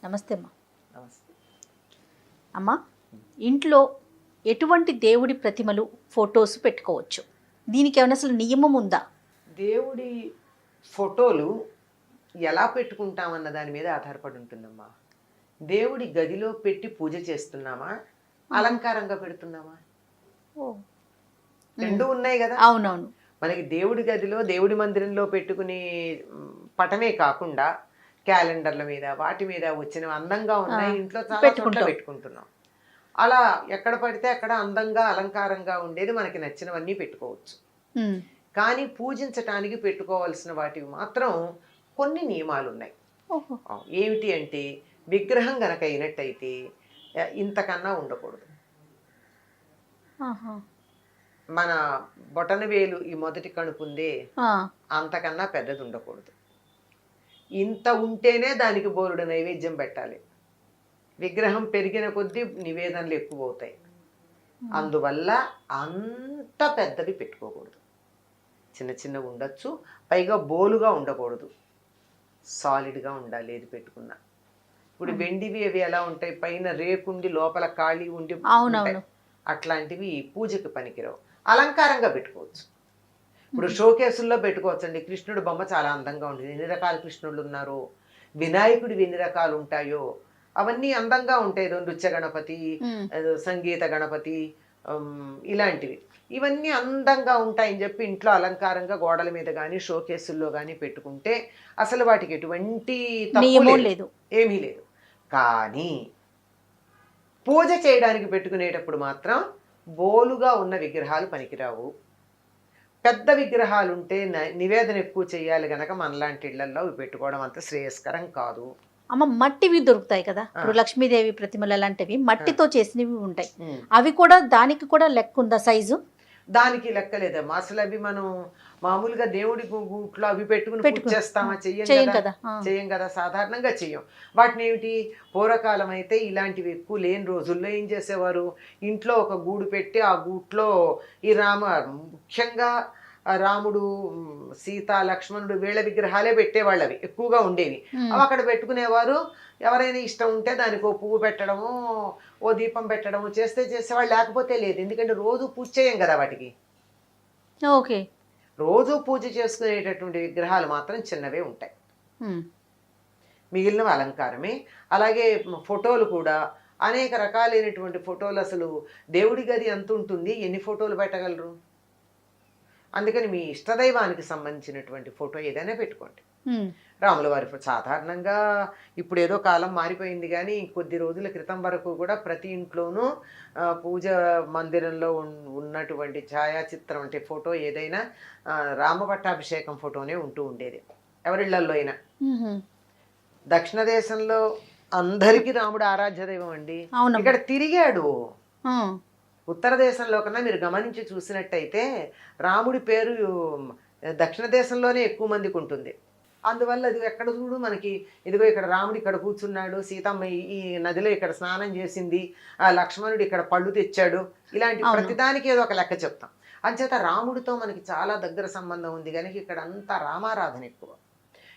నమస్తే అమ్మా. నమస్తే. అమ్మా, ఇంట్లో ఎటువంటి దేవుడి ప్రతిమలు ఫొటోస్ పెట్టుకోవచ్చు? దీనికి ఏమైనా అసలు నియమం ఉందా? దేవుడి ఫోటోలు ఎలా పెట్టుకుంటామన్న దాని మీద ఆధారపడి ఉంటుందమ్మా. దేవుడి గదిలో పెట్టి పూజ చేస్తున్నామా, అలంకారంగా పెడుతున్నామా? రెండు ఉన్నాయి కదా. అవునవును. మనకి దేవుడి గదిలో దేవుడి మందిరంలో పెట్టుకునే పటమే కాకుండా క్యాలెండర్ల మీద వాటి మీద వచ్చిన అందంగా ఉన్నాయి ఇంట్లో చాలా చోట్ల పెట్టుకుంటున్నాం. అలా ఎక్కడ పడితే అక్కడ అందంగా అలంకారంగా ఉండేది మనకి నచ్చినవన్నీ పెట్టుకోవచ్చు. కానీ పూజించటానికి పెట్టుకోవాల్సిన వాటివి మాత్రం కొన్ని నియమాలు ఉన్నాయి. ఏమిటి అంటే, విగ్రహం గనక అయినట్టయితే ఇంతకన్నా ఉండకూడదు. మన బొటన వేలు ఈ మొదటి కణుపు ఉందే, అంతకన్నా పెద్దది ఉండకూడదు. ఇంత ఉంటేనే దానికి బోరుడు నైవేద్యం పెట్టాలి. విగ్రహం పెరిగిన కొద్దీ నివేదనలు ఎక్కువ అవుతాయి. అందువల్ల అంత పెద్దవి పెట్టుకోకూడదు. చిన్న చిన్నవి ఉండొచ్చు, పైగా బోలుగా ఉండకూడదు, సాలిడ్గా ఉండాలి ఏది పెట్టుకున్నా. ఇప్పుడు వెండివి అవి ఎలా ఉంటాయి, పైన రేకుండి లోపల ఖాళీ ఉండి అట్లాంటివి పూజకి పనికిరావు. అలంకారంగా పెట్టుకోవచ్చు. ఇప్పుడు షోకేసుల్లో పెట్టుకోవచ్చండి. కృష్ణుడు బొమ్మ చాలా అందంగా ఉంటుంది. ఎన్ని రకాల కృష్ణుడు ఉన్నారు, వినాయకుడివి ఎన్ని రకాలు ఉంటాయో అవన్నీ అందంగా ఉంటాయి. నృత్య గణపతి, సంగీత గణపతి, ఇలాంటివి ఇవన్నీ అందంగా ఉంటాయని చెప్పి ఇంట్లో అలంకారంగా గోడల మీద కానీ షోకేసుల్లో కానీ పెట్టుకుంటే అసలు వాటికి ఎటువంటి తప్పు లేదు, ఏమీ లేదు. కానీ పూజ చేయడానికి పెట్టుకునేటప్పుడు మాత్రం బోలుగా ఉన్న విగ్రహాలు పనికిరావు. పెద్ద విగ్రహాలు ఉంటే నివేదన ఎక్కువ చేయాలి గనక మనలాంటి ఇళ్లలో ఇవి పెట్టుకోవడం అంత శ్రేయస్కరం కాదు. అమ్మ, మట్టివి దొరుకుతాయి కదా, ఇప్పుడు లక్ష్మీదేవి ప్రతిమలు అలాంటివి మట్టితో చేసినవి ఉంటాయి. అవి కూడా దానికి కూడా లెక్క ఉందా సైజు? దానికి లెక్కలేదమ్మా. అసలు అవి మనం మామూలుగా దేవుడి గూట్లో అవి పెట్టుకుని చేస్తామా? చెయ్యం కదా, సాధారణంగా చెయ్యం. వాటిని ఏమిటి, పూర్వకాలం అయితే ఇలాంటివి ఎక్కువ లేని రోజుల్లో ఏం చేసేవారు, ఇంట్లో ఒక గూడు పెట్టి ఆ గూట్లో ఈ ముఖ్యంగా రాముడు, సీత, లక్ష్మణుడు వీళ్ళ విగ్రహాలే పెట్టేవాళ్ళు. అవి ఎక్కువగా ఉండేవి. అవి అక్కడ పెట్టుకునేవారు. ఎవరైనా ఇష్టం ఉంటే దానికి ఓ పువ్వు పెట్టడము, ఓ దీపం పెట్టడము చేసేవాళ్ళు, లేకపోతే లేదు. ఎందుకంటే రోజు పూజ చేయం కదా వాటికి. ఓకే, రోజు పూజ చేసుకునేటటువంటి విగ్రహాలు మాత్రం చిన్నవే ఉంటాయి, మిగిలినవి అలంకారమే. అలాగే ఫోటోలు కూడా అనేక రకాలైనటువంటి ఫోటోలు. అసలు దేవుడి గది ఎంత ఉంటుంది, ఎన్ని ఫోటోలు పెట్టగలరు? అందుకని మీ ఇష్టదైవానికి సంబంధించినటువంటి ఫోటో ఏదైనా పెట్టుకోండి. రాముల వారి సాధారణంగా ఇప్పుడు ఏదో కాలం మారిపోయింది, కానీ కొద్ది రోజుల క్రితం వరకు కూడా ప్రతి ఇంట్లోనూ పూజ మందిరంలో ఉన్నటువంటి ఛాయాచిత్రం అంటే ఫోటో ఏదైనా రామ పట్టాభిషేకం ఫోటోనే ఉంటూ ఉండేది ఎవరిళ్లల్లో అయినా. దక్షిణ దేశంలో అందరికీ రాముడు ఆరాధ్య దైవం అండి. ఇక్కడ తిరిగాడు. ఉత్తర దేశంలో కన్నా మీరు గమనించి చూసినట్టయితే రాముడి పేరు దక్షిణ దేశంలోనే ఎక్కువ మందికి ఉంటుంది. అందువల్ల అది ఎక్కడ చూడు మనకి, ఇదిగో ఇక్కడ రాముడు ఇక్కడ కూర్చున్నాడు, సీతమ్మ ఈ నదిలో ఇక్కడ స్నానం చేసింది, ఆ లక్ష్మణుడు ఇక్కడ పళ్ళు తెచ్చాడు, ఇలాంటి ప్రతిదానికి ఏదో ఒక లెక్క చెప్తాం. అంచేత రాముడితో మనకి చాలా దగ్గర సంబంధం ఉంది కనుక ఇక్కడ అంతా రామారాధన ఎక్కువ.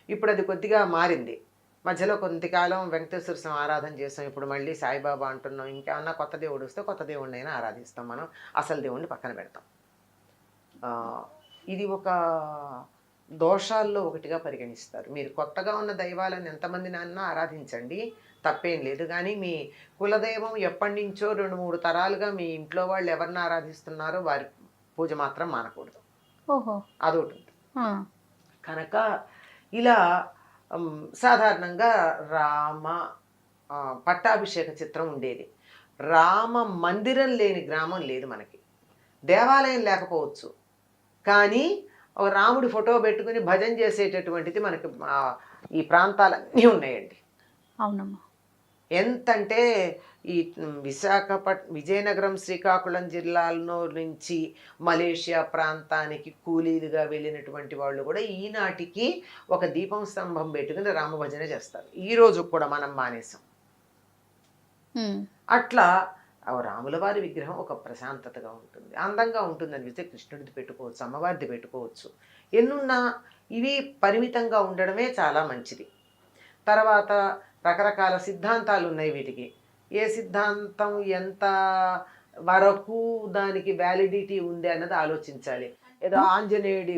ఇప్పుడు అది కొద్దిగా మారింది. మధ్యలో కొంతకాలం వెంకటేశ్వర స్వామి ఆరాధన చేస్తాం, ఇప్పుడు మళ్ళీ సాయిబాబా అంటున్నాం. ఇంకేమన్నా కొత్త దేవుడు వస్తే కొత్త దేవుడిని అయినా ఆరాధిస్తాం. మనం అసలు దేవుడిని పక్కన పెడతాం. ఇది ఒక దోషాల్లో ఒకటిగా పరిగణిస్తారు. మీరు కొత్తగా ఉన్న దైవాలను ఎంతమంది నాన్న ఆరాధించండి, తప్పేం లేదు. కానీ మీ కులదైవం ఎప్పటి నుంచో 2-3 తరాలుగా మీ ఇంట్లో వాళ్ళు ఎవరిని ఆరాధిస్తున్నారో వారి పూజ మాత్రం మానకూడదు. అదొకటి ఉంటుంది. కనుక ఇలా సాధారణంగా రామ పట్టాభిషేక చిత్రం ఉండేది. రామ మందిరం లేని గ్రామం లేదు మనకి. దేవాలయం లేకపోవచ్చు, కానీ ఒక రాముడి ఫోటో పెట్టుకుని భజన చేసేటటువంటిది మనకి ఈ ప్రాంతాలన్నీ ఉన్నాయండి. అవునమ్మా. ఎంతంటే ఈ విజయనగరం, శ్రీకాకుళం జిల్లాల్లో నుంచి మలేషియా ప్రాంతానికి కూలీలుగా వెళ్ళినటువంటి వాళ్ళు కూడా ఈనాటికి ఒక దీపం స్తంభం పెట్టుకుని రామభజన చేస్తారు. ఈరోజు కూడా మనం మానేసాం. అట్లా రాముల వారి విగ్రహం ఒక ప్రశాంతతగా ఉంటుంది, అందంగా ఉంటుంది అనిపిస్తే కృష్ణుడిది పెట్టుకోవచ్చు, అమ్మవారిది పెట్టుకోవచ్చు. ఎన్నున్నా ఇవి పరిమితంగా ఉండడమే చాలా మంచిది. తర్వాత రకరకాల సిద్ధాంతాలు ఉన్నాయి వీటికి. ఏ సిద్ధాంతం ఎంత వరకు దానికి వ్యాలిడిటీ ఉంది అన్నది ఆలోచించాలి. ఏదో ఆంజనేయుడి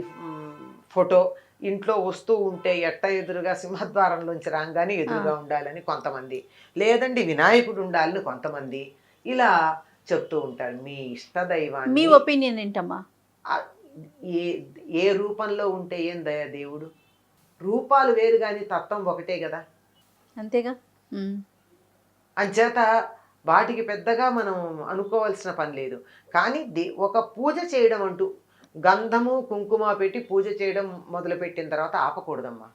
ఫోటో ఇంట్లో వస్తూ ఉంటే ఎట్ట ఎదురుగా సింహద్వారంలోంచి రాగానే ఎదురుగా ఉండాలని కొంతమంది, లేదండి వినాయకుడు ఉండాలని కొంతమంది ఇలా చెప్తూ ఉంటారు. మీ ఇష్టదైవాన్ని, మీ ఒపీనియన్ ఏంటమ్మా? ఏ ఏ రూపంలో ఉంటే ఏం దయా దేవుడు? రూపాలు వేరు కానీ తత్వం ఒకటే కదా. అంతేగా. అంచేత వాటికి పెద్దగా మనం అనుకోవాల్సిన పని లేదు. కానీ ఒక పూజ చేయడం అంటూ గంధము కుంకుమ పెట్టి పూజ చేయడం మొదలుపెట్టిన తర్వాత ఆపకూడదమ్మా.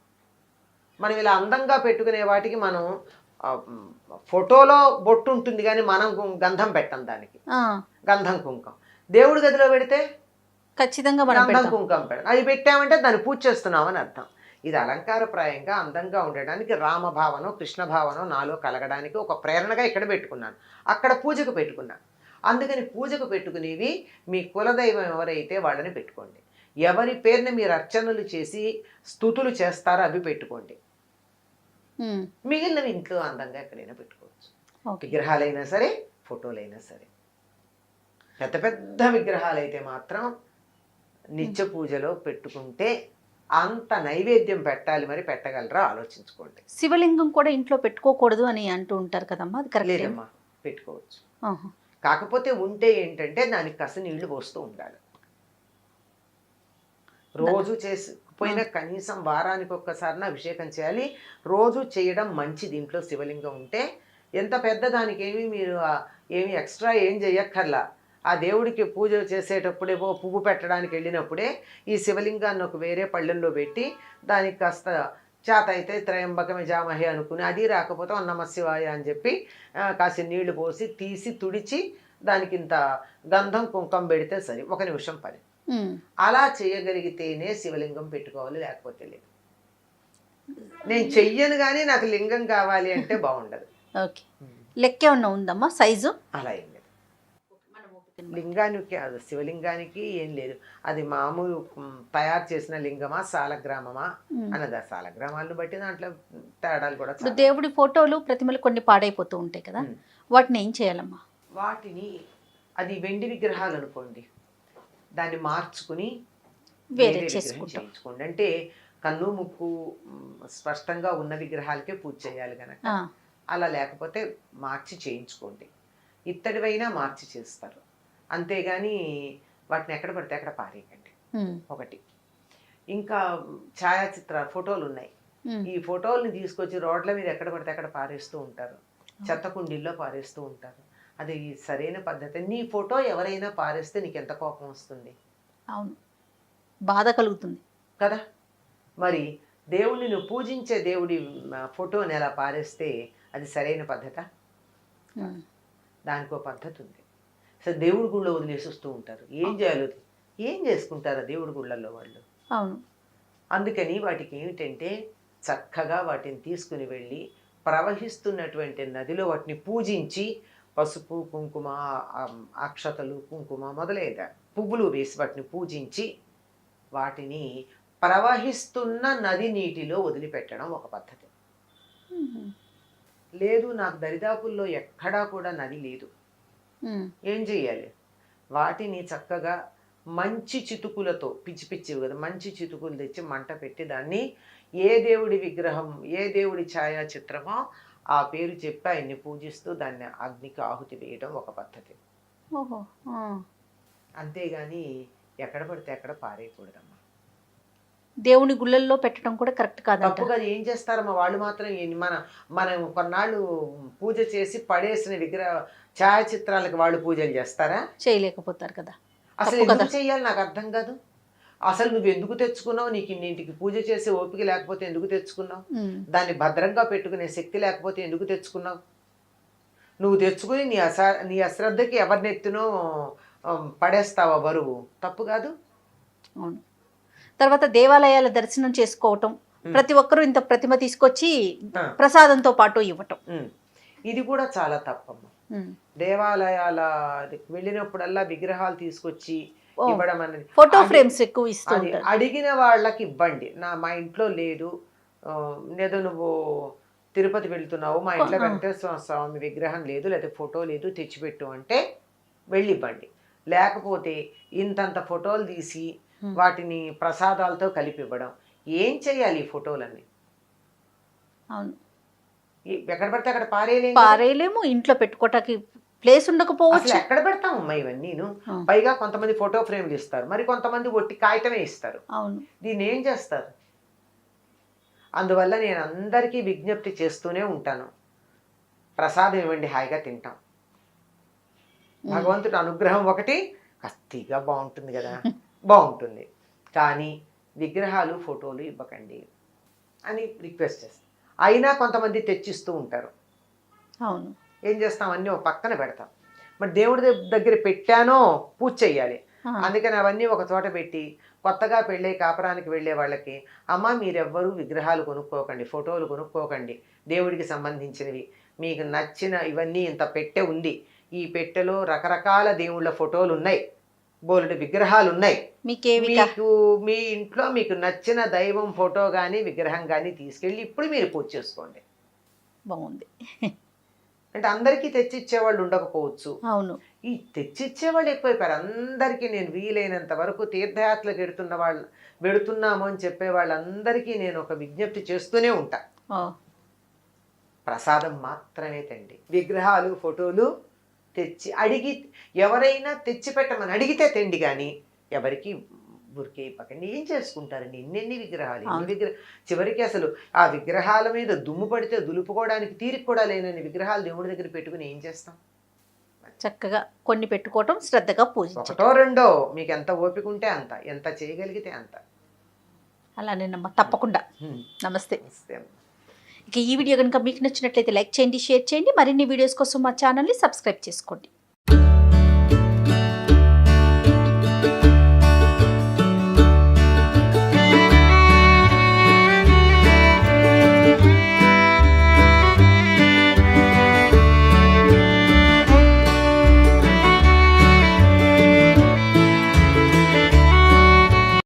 మనం ఇలా అందంగా పెట్టుకునే వాటికి మనం ఫోటోలో బొట్టు ఉంటుంది కానీ మనం గంధం పెట్టం దానికి. గంధం కుంకం దేవుడి గదిలో పెడితే ఖచ్చితంగా గంధం కుంకం పెడతాం. అది పెట్టామంటే దాన్ని పూజ చేస్తున్నామని అర్థం. ఇది అలంకారప్రాయంగా అందంగా ఉండడానికి రామభావనం కృష్ణ భావనం నాలో కలగడానికి ఒక ప్రేరణగా ఇక్కడ పెట్టుకున్నాను. అక్కడ పూజకు పెట్టుకున్నాను. అందుకని పూజకు పెట్టుకునేవి మీ కులదైవం ఎవరైతే వాళ్ళని పెట్టుకోండి. ఎవరి పేరుని మీరు అర్చనలు చేసి స్తుతులు చేస్తారో అవి పెట్టుకోండి. మిగిలినవి ఇంట్లో అందంగా ఎక్కడైనా పెట్టుకోవచ్చు. విగ్రహాలైనా సరే ఫోటోలైనా సరే. పెద్ద పెద్ద విగ్రహాలు అయితే మాత్రం నిత్య పూజలో పెట్టుకుంటే అంత నైవేద్యం పెట్టాలి, మరి పెట్టగలరా ఆలోచించుకోండి. శివలింగం కూడా ఇంట్లో పెట్టుకోకూడదు అని అంటూ ఉంటారు కదమ్మా, అది కరెక్ట్? లేదమ్మా, పెట్టుకోవచ్చు. కాకపోతే ఉంటే ఏంటంటే దానికి కాస్త నీళ్లు పోస్తూ ఉండాలి. రోజు చేసిపోయినా కనీసం వారానికి ఒక్కసారి అభిషేకం చేయాలి. రోజు చేయడం మంచిది. ఇంట్లో శివలింగం ఉంటే ఎంత పెద్ద దానికి మీరు ఏమి ఎక్స్ట్రా ఏం చేయక్కర్లా. ఆ దేవుడికి పూజ చేసేటప్పుడే పువ్వు పెట్టడానికి వెళ్ళినప్పుడే ఈ శివలింగాన్ని ఒక వేరే పళ్ళెల్లో పెట్టి దానికి కాస్త చేత అయితే త్రయంబకమే జామహే అనుకుని, అది రాకపోతే నమ శివాయ అని చెప్పి కాసి నీళ్లు పోసి తీసి తుడిచి దానికి ఇంత గంధం కుంకం పెడితే సరి. 1 నిమిషం పని. అలా చేయగలిగితేనే శివలింగం పెట్టుకోవాలి, లేకపోతే లేదు. నేను చెయ్యను కానీ నాకు లింగం కావాలి అంటే బాగుండదు. ఓకే, లెక్క ఏమన్నా ఉందమ్మా సైజు? అలా ఏం లేదు. లింగానికి శివలింగానికి ఏం లేదు. అది మామూలు తయారు చేసిన లింగమా సాలగ్రామమా అన్నదా. సాలగ్రామాలను బట్టి దాంట్లో తేడాలు కూడా. దేవుడి ఫోటోలు ప్రతిమలు కొన్ని పాడైపోతూ ఉంటాయి కదా, వాటిని ఏం చేయాలమ్మా? వాటిని అది వెండి విగ్రహాలు అనుకోండి, దాన్ని మార్చుకుని వేరే చేయించుకోండి. అంటే కన్ను ముక్కు స్పష్టంగా ఉన్న విగ్రహాలకే పూజ చేయాలి కనుక అలా, లేకపోతే మార్చి చేయించుకోండి. ఇత్తడివైనా మార్చి చేస్తారు, అంతేగాని వాటిని ఎక్కడ పడితే అక్కడ పారేయకండి. ఒకటి. ఇంకా ఛాయాచిత్ర ఫోటోలు ఉన్నాయి. ఈ ఫోటోల్ని తీసుకొచ్చి రోడ్ల మీద ఎక్కడ పడితే అక్కడ పారేస్తూ ఉంటారు, చెత్త కుండీల్లో పారేస్తూ ఉంటారు. అది సరైన పద్ధతి. నీ ఫోటో ఎవరైనా పారేస్తే నీకు ఎంత కోపం వస్తుంది? అవును, బాధ కలుగుతుంది కదా. మరి దేవుడిని నువ్వు పూజించే దేవుడి ఫోటోని ఎలా పారేస్తే అది సరైన పద్ధత? దానికో పద్ధతి ఉంది. సో దేవుడి గుళ్ళో వదిలేసి వస్తూ ఉంటారు. ఏం చేయాలి, ఏం చేసుకుంటారా దేవుడి గుళ్ళల్లో వాళ్ళు? అవును. అందుకని వాటికి ఏమిటంటే చక్కగా వాటిని తీసుకుని వెళ్ళి ప్రవహిస్తున్నటువంటి నదిలో వాటిని పూజించి పసుపు కుంకుమ అక్షతలు కుంకుమ మొదలైన పువ్వులు వేసి వాటిని పూజించి వాటిని ప్రవహిస్తున్న నది నీటిలో వదిలిపెట్టడం ఒక పద్ధతి. లేదు నాకు దరిదాపుల్లో ఎక్కడా కూడా నది లేదు, ఏం చెయ్యాలి? వాటిని చక్కగా మంచి చితుకులతో, పిచ్చి పిచ్చివి కదా, మంచి చితుకులు తెచ్చి మంట పెట్టి దాన్ని ఏ దేవుడి విగ్రహం ఏ దేవుడి ఛాయాచిత్రమో ఆ పేరు చెప్పి ఆయన్ని పూజిస్తూ దాన్ని అగ్నికి ఆహుతి వేయడం ఒక పద్ధతి. అంతేగాని ఎక్కడ పడితే అక్కడ పారేయకూడదమ్మా. దేవుని గుళ్ళల్లో పెట్టడం కూడా కరెక్ట్ కాదు. తప్పుగా ఏం చేస్తారమ్మా వాళ్ళు మాత్రం. మనం కొన్నాళ్ళు పూజ చేసి పడేసిన విగ్రహ ఛాయాచిత్రాలకు వాళ్ళు పూజలు చేస్తారా? చేయలేకపోతారు కదా. అసలు ఎందుకు చెయ్యాలి నాకు అర్థం కాదు. అసలు నువ్వు ఎందుకు తెచ్చుకున్నావు? నీకు ఇంటికి పూజ చేసే ఓపిక లేకపోతే ఎందుకు తెచ్చుకున్నావు? దాన్ని భద్రంగా పెట్టుకునే శక్తి లేకపోతే ఎందుకు తెచ్చుకున్నావు? నువ్వు తెచ్చుకుని నీ అశ్రద్ధకి ఎవరినెత్తునో పడేస్తావా బరువు? తప్పు కాదు. అవును. తర్వాత దేవాలయాల దర్శనం చేసుకోవటం, ప్రతి ఒక్కరూ ఇంత ప్రతిమ తీసుకొచ్చి ప్రసాదంతో పాటు ఇవ్వటం, ఇది కూడా చాలా తప్పమ్మా. దేవాలయాల వెళ్ళినప్పుడల్లా విగ్రహాలు తీసుకొచ్చి ఇవ్వడం అనేది, ఫోటో ఫ్రేమ్స్ ఎక్కువ ఇస్తుంది. అడిగిన వాళ్ళకి ఇవ్వండి. మా ఇంట్లో లేదు, ఏదో నువ్వు తిరుపతి వెళ్తున్నావు, మా ఇంట్లో వెంకటేశ్వర స్వామి విగ్రహం లేదు లేదా ఫోటో లేదు తెచ్చిపెట్టు అంటే వెళ్ళి ఇవ్వండి. లేకపోతే ఇంతంత ఫోటోలు తీసి వాటిని ప్రసాదాలతో కలిపి ఇవ్వడం. ఏం చేయాలి ఈ ఫోటోలన్నీ? అవును, ఎక్కడ పడితే అక్కడ పారేయలేము. పారేయలేము, ఇంట్లో పెట్టుకోవటానికి ప్లేస్ ఉండకపోవచ్చు. అసలు ఎక్కడ పెడతామమ్మా ఇవన్నీను? పైగా కొంతమంది ఫోటో ఫ్రేమ్లు ఇస్తారు, మరి కొంతమంది ఒట్టి కాగితమే ఇస్తారు. అవును, దీన్ని ఏం చేస్తారు? అందువల్ల నేను అందరికీ విజ్ఞప్తి చేస్తూనే ఉంటాను, ప్రసాదం ఇవ్వండి, హాయిగా తింటాం. భగవంతుడి అనుగ్రహం ఒకటి కత్తిగా బాగుంటుంది కదా, బాగుంటుంది, కానీ విగ్రహాలు ఫోటోలు ఇవ్వకండి అని రిక్వెస్ట్ చేస్తాం. అయినా కొంతమంది తెచ్చిస్తూ ఉంటారు. అవును, ఏం చేస్తాం, అన్నీ ఒక పక్కన పెడతాం. మరి దేవుడి దగ్గర పెట్టానో పూజ చెయ్యాలి, అందుకని అవన్నీ ఒక చోట పెట్టి కొత్తగా పెళ్ళే కాపురానికి వెళ్ళే వాళ్ళకి, అమ్మ మీరెవ్వరూ విగ్రహాలు కొనుక్కోకండి, ఫోటోలు కొనుక్కోకండి, దేవుడికి సంబంధించినవి మీకు నచ్చిన ఇవన్నీ ఇంత పెట్టె ఉంది, ఈ పెట్టెలో రకరకాల దేవుళ్ళ ఫోటోలు ఉన్నాయి, బోలెడు విగ్రహాలు ఉన్నాయి, మీకు మీ ఇంట్లో మీకు నచ్చిన దైవం ఫోటో కానీ విగ్రహం కానీ తీసుకెళ్ళి ఇప్పుడు మీరు పూజ చేసుకోండి. బాగుంది. అంటే అందరికీ తెచ్చిచ్చేవాళ్ళు ఉండకపోవచ్చు. అవును, ఈ తెచ్చిచ్చేవాళ్ళు ఎక్కువైపోయారు. అందరికీ నేను వీలైనంత వరకు తీర్థయాత్రలకు వెడుతున్నాము అని చెప్పే వాళ్ళందరికీ నేను ఒక విజ్ఞప్తి చేస్తూనే ఉంటా, ప్రసాదం మాత్రమే తండి. విగ్రహాలు ఫోటోలు తెచ్చి అడిగి ఎవరైనా తెచ్చి పెట్టమని అడిగితే తెండి, కానీ ఎవరికి ఊరికే ఇవ్వకండి. ఏం చేసుకుంటారండి ఎన్నెన్ని విగ్రహాలు, చివరికి అసలు ఆ విగ్రహాల మీద దుమ్ము పడితే దులుపుకోవడానికి తీరిక కూడా లేనని విగ్రహాలు దేవుడి దగ్గర పెట్టుకుని ఏం చేస్తాం? చక్కగా కొన్ని పెట్టుకోవటం, శ్రద్ధగా పూజ, ఒకటో రెండో మీకు ఎంత ఓపిక ఉంటే అంత, ఎంత చేయగలిగితే అంత. అలానేనమ్మా, తప్పకుండా. నమస్తే. ఇక ఈ వీడియో కనుక మీకు నచ్చినట్లయితే లైక్ చేయండి, షేర్ చేయండి. మరిన్ని వీడియోస్ కోసం మా ఛానల్ని సబ్స్క్రైబ్ చేసుకోండి.